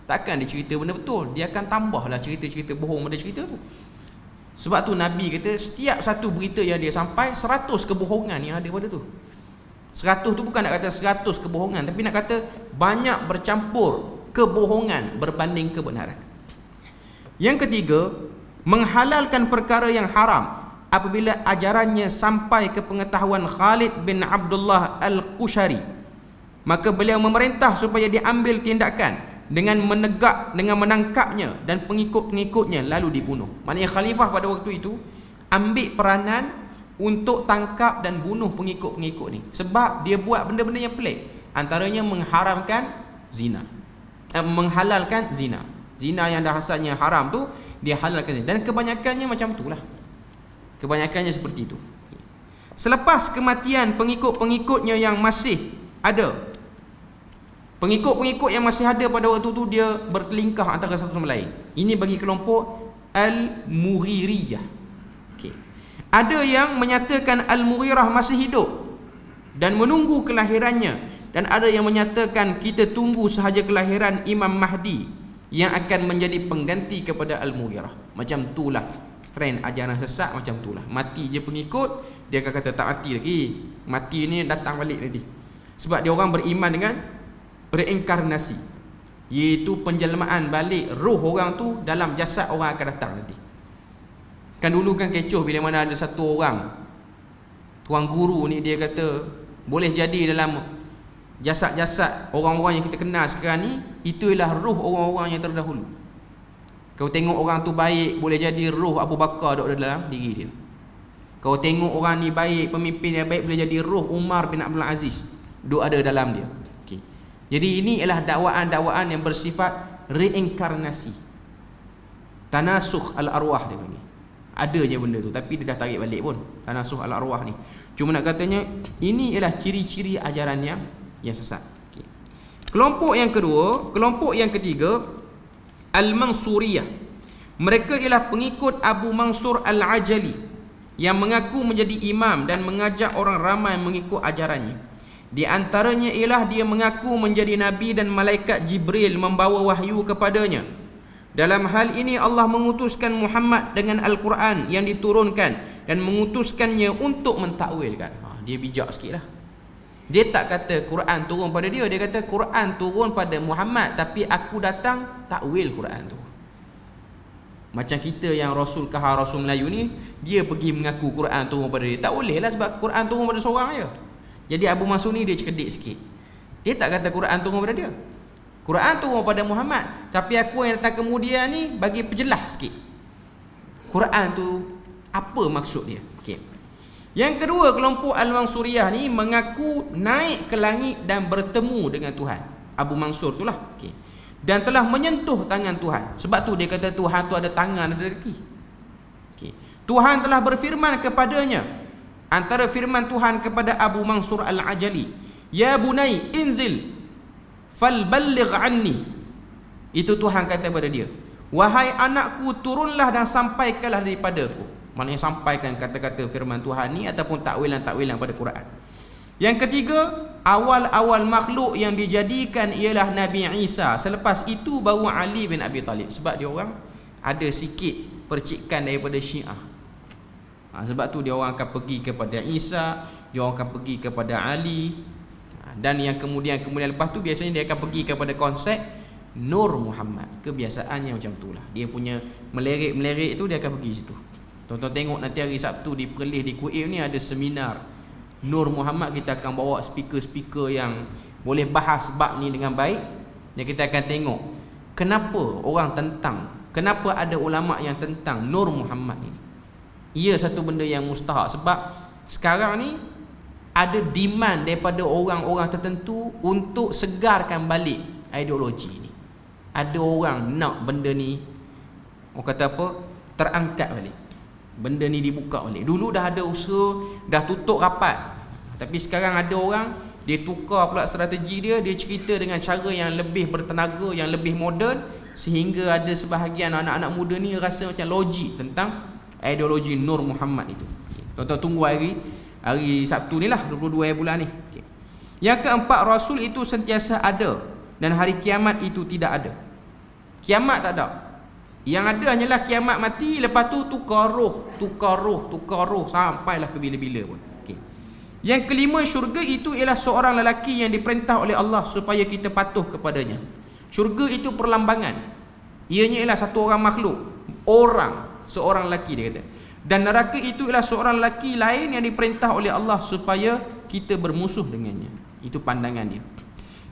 takkan dia cerita benda betul. Dia akan tambahlah cerita-cerita bohong pada cerita tu. Sebab tu Nabi kata, setiap satu berita yang dia sampai, 100 kebohongan yang ada pada tu. 100 tu bukan nak kata 100 kebohongan, tapi nak kata banyak bercampur kebohongan berbanding kebenaran. Yang ketiga, menghalalkan perkara yang haram apabila ajarannya sampai ke pengetahuan Khalid bin Abdullah Al-Qushari, maka beliau memerintah supaya diambil tindakan dengan menangkapnya dan pengikut-pengikutnya lalu dibunuh. Maknanya khalifah pada waktu itu ambil peranan untuk tangkap dan bunuh pengikut-pengikut ni, sebab dia buat benda-benda yang pelik. Antaranya menghalalkan zina. Zina yang dah asalnya haram tu dia halalkan. Dan kebanyakannya macam itulah. Kebanyakannya seperti itu. Selepas kematian pengikut-pengikutnya yang masih ada, pengikut-pengikut yang masih ada pada waktu itu, dia bertelingkah antara satu sama lain. Ini bagi kelompok Al-Mughiriyah. Ada yang menyatakan Al-Mughirah masih hidup dan menunggu kelahirannya, dan ada yang menyatakan kita tunggu sahaja kelahiran Imam Mahdi yang akan menjadi pengganti kepada Al-Mughirah. Macam itulah trend ajaran sesat, macam itulah. Mati je pengikut, dia akan kata tak mati lagi, mati ni datang balik nanti. Sebab dia orang beriman dengan reinkarnasi, iaitu penjelmaan balik roh orang tu dalam jasad orang akan datang nanti. Kan dulu kan kecoh bila mana ada satu orang, tuan guru ni, dia kata boleh jadi dalam jasad-jasad orang-orang yang kita kenal sekarang ni, itu ialah roh orang-orang yang terdahulu. Kau tengok orang tu baik, boleh jadi roh Abu Bakar duduk dalam diri dia. Kau tengok orang ni baik, pemimpin yang baik, boleh jadi roh Umar bin Abdul Aziz duduk ada dalam dia. Okay. Jadi ini ialah dakwaan-dakwaan yang bersifat reinkarnasi, tanasukh al-arwah dia panggil. Ada je benda tu, tapi dia dah tarik balik pun tanasukh al-arwah ni. Cuma nak katanya ini ialah ciri-ciri ajaran yang sesat. Okay. Kelompok yang ketiga, Al-Mansuriyah. Mereka ialah pengikut Abu Mansur Al-Ajali yang mengaku menjadi imam dan mengajak orang ramai mengikut ajarannya. Di antaranya ialah dia mengaku menjadi nabi dan malaikat Jibril membawa wahyu kepadanya. Dalam hal ini Allah mengutuskan Muhammad dengan Al-Quran yang diturunkan dan mengutuskannya untuk mentakwilkan. Dia bijak sikit lah. Dia tak kata Quran turun pada dia, dia kata Quran turun pada Muhammad, tapi aku datang takwil Quran tu. Macam kita yang Rasul Kahar, Rasul Melayu ni, dia pergi mengaku Quran turun pada dia. Tak boleh lah, sebab Quran turun pada seorang je. Jadi Abu Mansur ni dia cerdik sikit. Dia tak kata Quran turun pada dia, Quran turun pada Muhammad, tapi aku yang datang kemudian ni bagi perjelas sikit Quran tu apa maksud dia. Okay. Yang kedua, kelompok Al-Mansuriyah ni mengaku naik ke langit dan bertemu dengan Tuhan. Abu Mansur itulah. Okay. dan telah menyentuh tangan Tuhan. Sebab tu dia kata Tuhan tu ada tangan, ada kaki. Okay. Tuhan telah berfirman kepadanya, antara firman Tuhan kepada Abu Mansur Al-Ajali, ya bunai inzil falballigh anni. Itu Tuhan kata kepada dia, wahai anakku, turunlah dan sampaikanlah daripadaku. Maknanya sampaikan kata-kata firman Tuhan ni ataupun takwilan-takwilan pada Quran. Yang ketiga, awal-awal makhluk yang dijadikan ialah Nabi Isa. Selepas itu baru Ali bin Abi Talib. Sebab dia orang ada sikit percikan daripada Syiah. Sebab tu dia orang akan pergi kepada Isa, dia orang akan pergi kepada Ali, dan yang kemudian lepas tu biasanya dia akan pergi kepada konsep Nur Muhammad. Kebiasaannya macam itulah. Dia punya melerik-melerik tu dia akan pergi situ. Tonton tengok nanti hari Sabtu di Perlis di Kuil ni ada seminar Nur Muhammad. Kita akan bawa speaker-speaker yang boleh bahas bab ni dengan baik. Yang kita akan tengok kenapa orang tentang, kenapa ada ulama yang tentang Nur Muhammad ini. Ia satu benda yang mustahak. Sebab sekarang ni ada demand daripada orang-orang tertentu untuk segarkan balik ideologi ni. Ada orang nak benda ni, orang kata apa, terangkat balik, benda ni dibuka balik. Dulu dah ada usaha, dah tutup rapat, tapi sekarang ada orang, dia tukar pula strategi dia. Dia cerita dengan cara yang lebih bertenaga, yang lebih moden, sehingga ada sebahagian anak-anak muda ni rasa macam logik tentang ideologi Nur Muhammad itu. Tuan-tuan tunggu hari Sabtu ni lah, 22 bulan ni. Yang keempat, Rasul itu sentiasa ada dan hari kiamat itu tidak ada. Kiamat tak ada. Yang ada hanyalah kiamat mati, lepas tu tukar roh sampailah ke bila-bila pun. Okay. Yang kelima, syurga itu ialah seorang lelaki yang diperintah oleh Allah supaya kita patuh kepadanya. Syurga itu perlambangan. Ianya ialah satu orang makhluk, seorang lelaki dia kata. Dan neraka itu ialah seorang lelaki lain yang diperintah oleh Allah supaya kita bermusuh dengannya. Itu pandangan dia.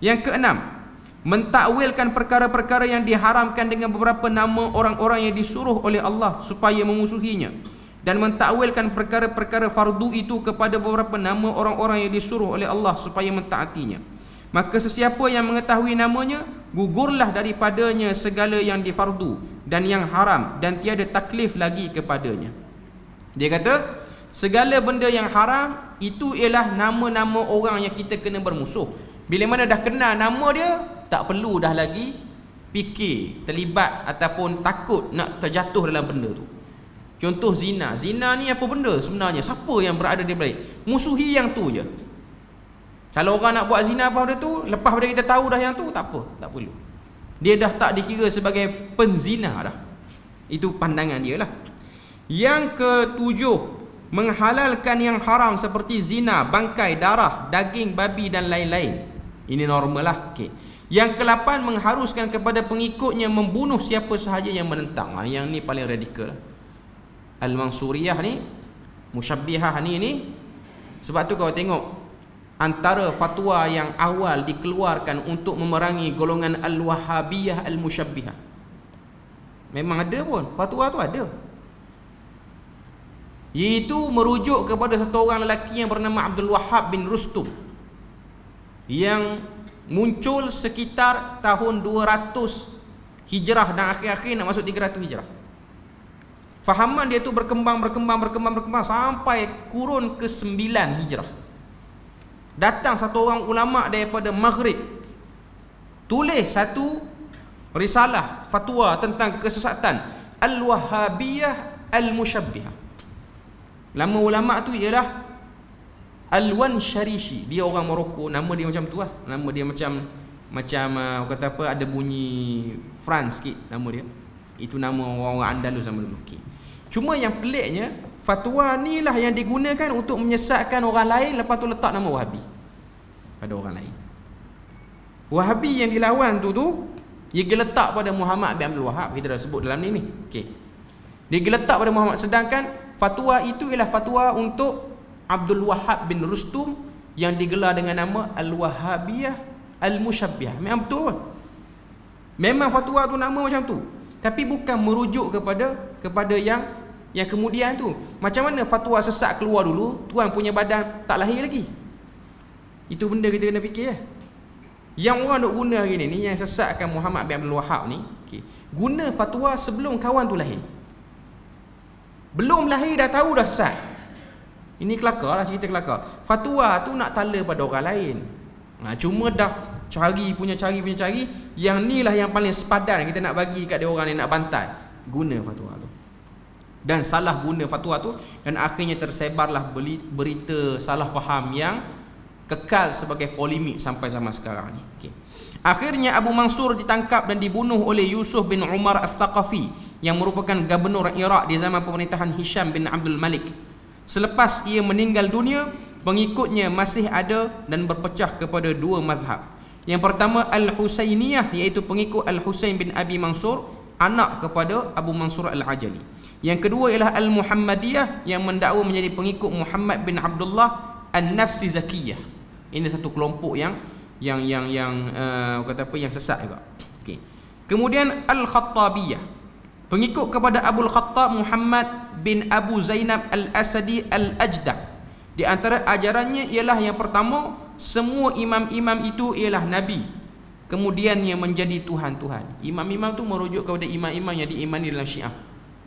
Yang keenam, mentakwilkan perkara-perkara yang diharamkan dengan beberapa nama orang-orang yang disuruh oleh Allah supaya memusuhinya, dan mentakwilkan perkara-perkara fardu itu kepada beberapa nama orang-orang yang disuruh oleh Allah supaya mentaatinya. Maka sesiapa yang mengetahui namanya, gugurlah daripadanya segala yang difardu dan yang haram, dan tiada taklif lagi kepadanya. Dia kata segala benda yang haram itu ialah nama-nama orang yang kita kena bermusuh. Bila mana dah kenal nama dia, tak perlu dah lagi fikir, terlibat ataupun takut nak terjatuh dalam benda tu. Contoh zina. Zina ni apa benda sebenarnya? Siapa yang berada di balik? Musuhi yang tu je. Kalau orang nak buat zina apa benda tu, lepas pada kita tahu dah yang tu, tak apa, tak perlu. Dia dah tak dikira sebagai penzina dah. Itu pandangan dia lah. Yang ketujuh, menghalalkan yang haram seperti zina, bangkai, darah, daging babi dan lain-lain. Ini normal lah. Okay. Yang ke-8, mengharuskan kepada pengikutnya membunuh siapa sahaja yang menentang. Yang ni paling radikal. Al-Mansuriyah ni, Musyabbihah ni. Sebab tu kau tengok, antara fatwa yang awal dikeluarkan untuk memerangi golongan Al-Wahhabiyah Al-Musyabbihah. Memang ada pun, fatwa tu ada. Iaitu merujuk kepada satu orang lelaki yang bernama Abdul Wahhab bin Rustum, yang muncul sekitar tahun 200 Hijrah dan akhir-akhir nak masuk 300 Hijrah. Fahaman dia tu berkembang sampai kurun ke-9 Hijrah. Datang satu orang ulama daripada Maghrib, tulis satu risalah fatwa tentang kesesatan Al-Wahhabiyah Al-Musyabbihah. Nama ulama tu ialah Alwan Sharishi. Dia orang Morocco. Nama dia macam tu lah. Nama dia macam kata apa, ada bunyi France sikit nama dia. Itu nama orang-orang Andalus zaman dulu. Okay. Cuma yang peliknya, fatwa ni lah yang digunakan untuk menyesatkan orang lain, lepas tu letak nama Wahabi pada orang lain. Wahabi yang dilawan tu dia letak pada Muhammad bin Abdul Wahhab. Kita dah sebut dalam ni. Okay. Dia letak pada Muhammad, sedangkan fatwa itu ialah fatwa untuk Abdul Wahhab bin Rustum yang digelar dengan nama Al-Wahhabiyah Al-Musyabbihah. Memang betul pun. Memang fatwa tu nama macam tu. Tapi bukan merujuk kepada yang kemudian tu. Macam mana fatwa sesat keluar dulu, tuan punya badan tak lahir lagi. Itu benda kita kena fikir. Yang orang duk guna hari ni yang sesatkan Muhammad bin Abdul Wahhab ni, okey, guna fatwa sebelum kawan tu lahir. Belum lahir dah tahu dah sesat. Ini kelakar lah, cerita kelakar. Fatwa tu nak tala pada orang lain. Cuma dah cari yang ni lah yang paling sepadan kita nak bagi kat dia orang ni, nak bantai. Guna fatwa tu. Dan salah guna fatwa tu, dan akhirnya tersebarlah berita salah faham yang kekal sebagai polemik sampai zaman sekarang ni. Okay. Akhirnya Abu Mansur ditangkap dan dibunuh oleh Yusuf bin Umar Al-Thaqafi yang merupakan gubernur Iraq di zaman pemerintahan Hisham bin Abdul Malik. Selepas ia meninggal dunia, pengikutnya masih ada dan berpecah kepada dua mazhab. Yang pertama Al-Husainiyah, iaitu pengikut Al-Husain bin Abi Mansur, anak kepada Abu Mansur Al-Ajali. Yang kedua ialah Al-Muhammadiyah yang mendakwa menjadi pengikut Muhammad bin Abdullah An-Nafsi Zakiyah. Ini satu kelompok yang kata apa, yang sesat juga. Okey. Kemudian Al-Khattabiyah, pengikut kepada Abul Khattab Muhammad bin Abu Zainab Al-Asadi Al-Ajda. Di antara ajarannya ialah yang pertama, semua imam-imam itu ialah nabi, kemudian yang menjadi Tuhan-Tuhan. Imam-imam tu merujuk kepada imam-imam yang diimani dalam Syiah,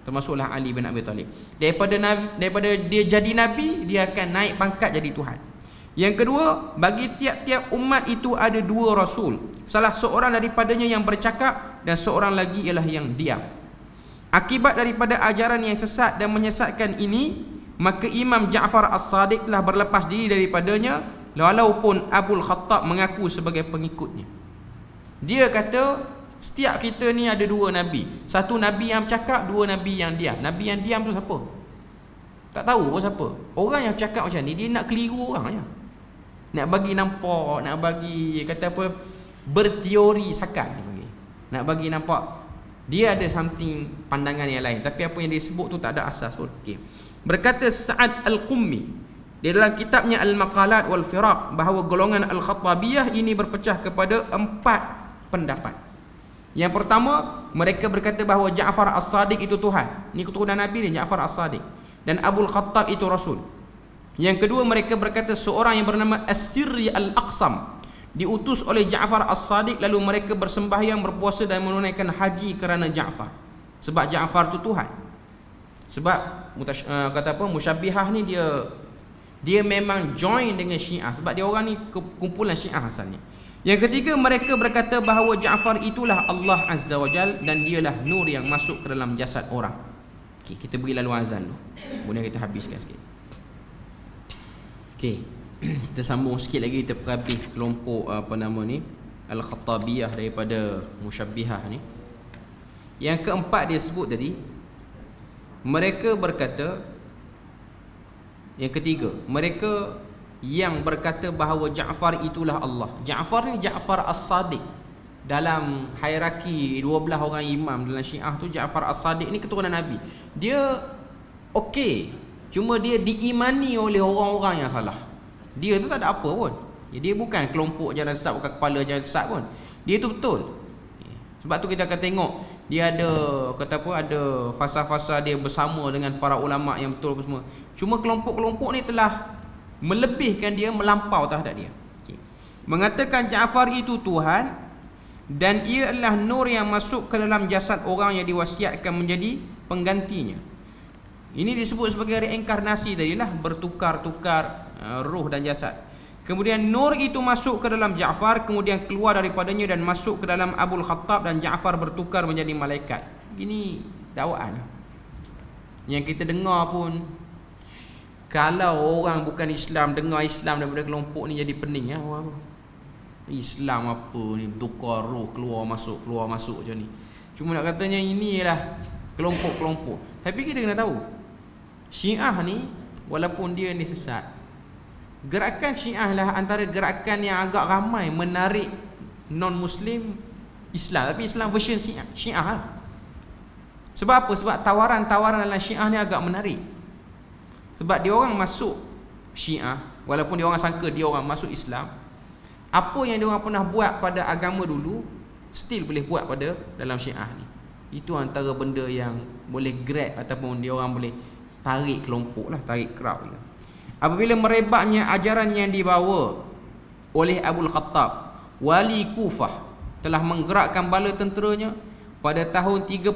termasuklah Ali bin Abi Talib. Daripada dia jadi nabi, dia akan naik pangkat jadi Tuhan. Yang kedua, bagi tiap-tiap umat itu ada dua rasul, salah seorang daripadanya yang bercakap dan seorang lagi ialah yang diam. Akibat daripada ajaran yang sesat dan menyesatkan ini, maka Imam Ja'far As-Sadiq telah berlepas diri daripadanya, walaupun Abul Khattab mengaku sebagai pengikutnya. Dia kata setiap kita ni ada dua nabi, satu nabi yang bercakap, dua nabi yang diam. Nabi yang diam tu siapa? Tak tahu pun siapa. Orang yang bercakap macam ni, dia nak keliru orang je, nak bagi nampak, nak bagi kata apa, berteori sakan, nak bagi nampak dia ada something, pandangan yang lain, tapi apa yang dia sebut tu tak ada asas pun. Okay. Berkata Sa'ad Al-Qummi di dalam kitabnya Al-Maqalat wal Firaq bahawa golongan Al-Khattabiyah ini berpecah kepada 4 pendapat. Yang pertama, mereka berkata bahawa Ja'far As-Sadiq itu Tuhan. Ini keturunan Nabi ni, Ja'far As-Sadiq. Dan Abul Khattab itu Rasul. Yang kedua, mereka berkata seorang yang bernama As-Sirri Al-Aqsam diutus oleh Ja'far As-Sadiq, lalu mereka bersembahyang, berpuasa dan menunaikan haji kerana Ja'far. Sebab Ja'far itu Tuhan. Sebab kata apa, Musyabbihah ni dia memang join dengan Syiah, sebab dia orang ni kumpulan Syiah asalnya. Yang ketiga, mereka berkata bahawa Ja'far itulah Allah Azza wa Jal dan dialah nur yang masuk ke dalam jasad orang. Okay, kita beri lalu azan dulu, kemudian kita habiskan sikit. Okay, kita sambung sikit lagi, kita perhabis kelompok apa nama ni, Al-Khattabiyah daripada Musyabbihah ni. Yang keempat dia sebut tadi, mereka berkata, yang ketiga, mereka yang berkata bahawa Ja'far itulah Allah. Ja'far ni Ja'far As-Sadiq. Dalam hierarki 12 orang imam dalam Syiah tu, Ja'far As-Sadiq ni keturunan Nabi. Dia okey, cuma dia diimani oleh orang-orang yang salah. Dia tu tak ada apa pun. Dia bukan kelompok jalan sesat, bukan kepala jalan sesat pun. Dia tu betul. Sebab tu kita akan tengok dia ada kata apa, ada fasa-fasa dia bersama dengan para ulama yang betul apa semua. Cuma kelompok-kelompok ni telah melebihkan dia, melampau terhadap dia. Okay. Mengatakan Ja'far itu Tuhan dan ia adalah nur yang masuk ke dalam jasad orang yang diwasiatkan menjadi penggantinya. Ini disebut sebagai reinkarnasi tadilah, bertukar-tukar roh dan jasad. Kemudian nur itu masuk ke dalam Ja'far, kemudian keluar daripadanya dan masuk ke dalam Abul Khattab, dan Ja'far bertukar menjadi malaikat. Ini dakwaan yang kita dengar pun. Kalau orang bukan Islam dengar Islam daripada kelompok ni, jadi pening ya orang tu. Islam apa ni, tukar roh, keluar masuk macam ni. Cuma nak katanya ini ialah kelompok-kelompok. Tapi kita kena tahu, Syiah ni walaupun dia ni sesat, gerakan Syiah lah antara gerakan yang agak ramai menarik non-Muslim Islam, tapi Islam version Syiah lah. Sebab apa? Sebab tawaran-tawaran dalam Syiah ni agak menarik. Sebab dia orang masuk Syiah, walaupun dia orang sangka dia orang masuk Islam, apa yang dia orang pernah buat pada agama dulu still boleh buat pada dalam Syiah ni. Itu antara benda yang boleh grab ataupun dia orang boleh tarik kelompok lah, tarik crowd lah. Apabila merebaknya ajaran yang dibawa oleh Abul Khattab, wali Kufah, telah menggerakkan bala tenteranya pada tahun 38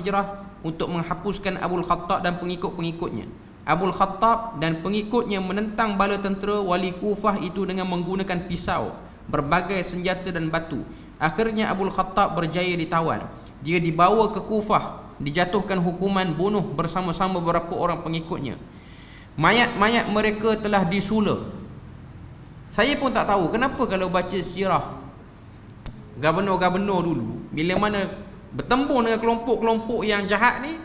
Hijrah untuk menghapuskan Abul Khattab dan pengikut-pengikutnya. Abul Khattab dan pengikutnya menentang bala tentera wali Kufah itu dengan menggunakan pisau, berbagai senjata dan batu. Akhirnya Abul Khattab berjaya ditawan. Dia dibawa ke Kufah, dijatuhkan hukuman bunuh bersama-sama beberapa orang pengikutnya. Mayat-mayat mereka telah disula. Saya pun tak tahu kenapa kalau baca sirah gubernur-gubernur dulu, bila mana bertembung dengan kelompok-kelompok yang jahat ni,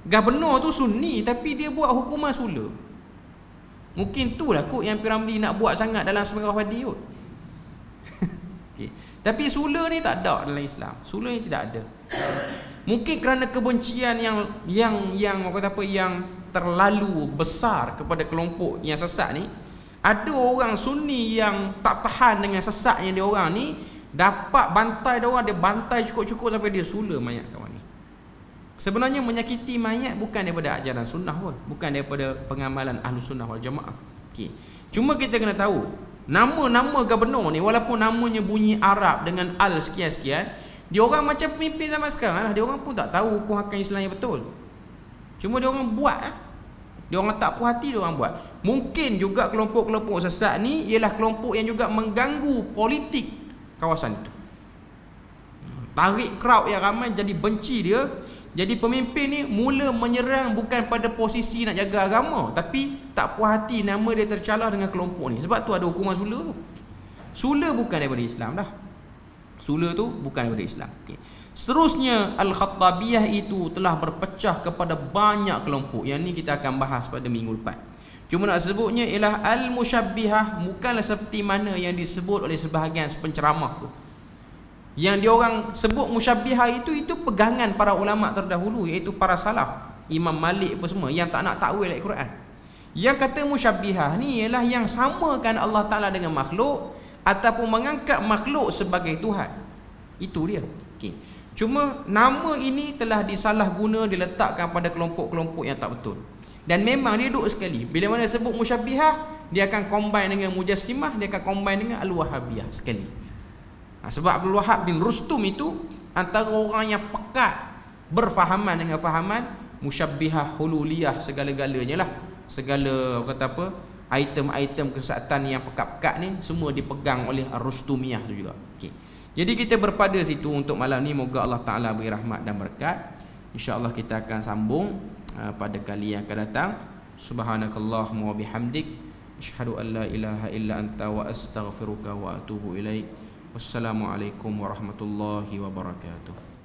gubernur tu Sunni tapi dia buat hukuman sula. Mungkin tu lah kot yang Piramli nak buat sangat dalam Semerah Padi kot. Okay. Tapi sula ni tak ada dalam Islam. Sula ni tidak ada. Mungkin kerana kebencian yang orang kata apa, yang terlalu besar kepada kelompok yang sesat ni, ada orang Sunni yang tak tahan dengan sesatnya dia orang ni, dapat bantai dia orang, dia bantai cukup-cukup sampai dia sula mayat kawan ni. Sebenarnya menyakiti mayat bukan daripada ajaran sunnah pun, bukan daripada pengamalan Ahlus Sunnah wal Jamaah. Okey. Cuma kita kena tahu, nama-nama gubernur ni walaupun namanya bunyi Arab dengan al sekian-sekian, dia orang macam pemimpin zaman sekarang lah, dia orang pun tak tahu hukum hakam Islam yang betul. Cuma dia orang buat lah. Dia orang tak puas hati, dia orang buat. Mungkin juga kelompok-kelompok sesat ni ialah kelompok yang juga mengganggu politik kawasan itu. Tarik crowd yang ramai jadi benci dia. Jadi pemimpin ni mula menyerang bukan pada posisi nak jaga agama, tapi tak puas hati nama dia tercalar dengan kelompok ni. Sebab tu ada hukuman sula tu. Sula bukan daripada Islam dah. Sula tu bukan daripada Islam. Okay. Seterusnya Al-Khattabiyah itu telah berpecah kepada banyak kelompok. Yang ni kita akan bahas pada minggu depan. Cuma nak sebutnya ialah Al-Musyabbihah, bukanlah seperti mana yang disebut oleh sebahagian penceramah tu. Yang dia orang sebut Musyabbihah itu pegangan para ulama terdahulu, iaitu para salaf, Imam Malik apa semua, yang tak nak takwil ayat Quran. Yang kata Musyabbihah ni ialah yang samakan Allah Ta'ala dengan makhluk ataupun mengangkat makhluk sebagai Tuhan. Itu dia. Okay. Cuma nama ini telah disalahguna, diletakkan pada kelompok-kelompok yang tak betul. Dan memang dia duduk sekali. Bila mana sebut Musyabbihah, dia akan combine dengan Mujassimah, dia akan combine dengan Al-Wahhabiyah sekali. Sebab Abdul Wahab bin Rustum itu antara orang yang pekat berfahaman dengan fahaman Musyabbihah, Hululiyah, segala-galanya lah. Segala kata apa, item-item kesesatan yang pekat-pekat ni semua dipegang oleh Ar-Rustumiyah tu juga. Okay. Jadi kita berpada situ untuk malam ni. Moga Allah Ta'ala beri rahmat dan berkat. InsyaAllah kita akan sambung pada kali yang akan datang. Subhanakallahumma wa bihamdik, asyhadu an la ilaha illa anta wa astaghfiruka wa atubu ilaik. Wassalamualaikum warahmatullahi wabarakatuh.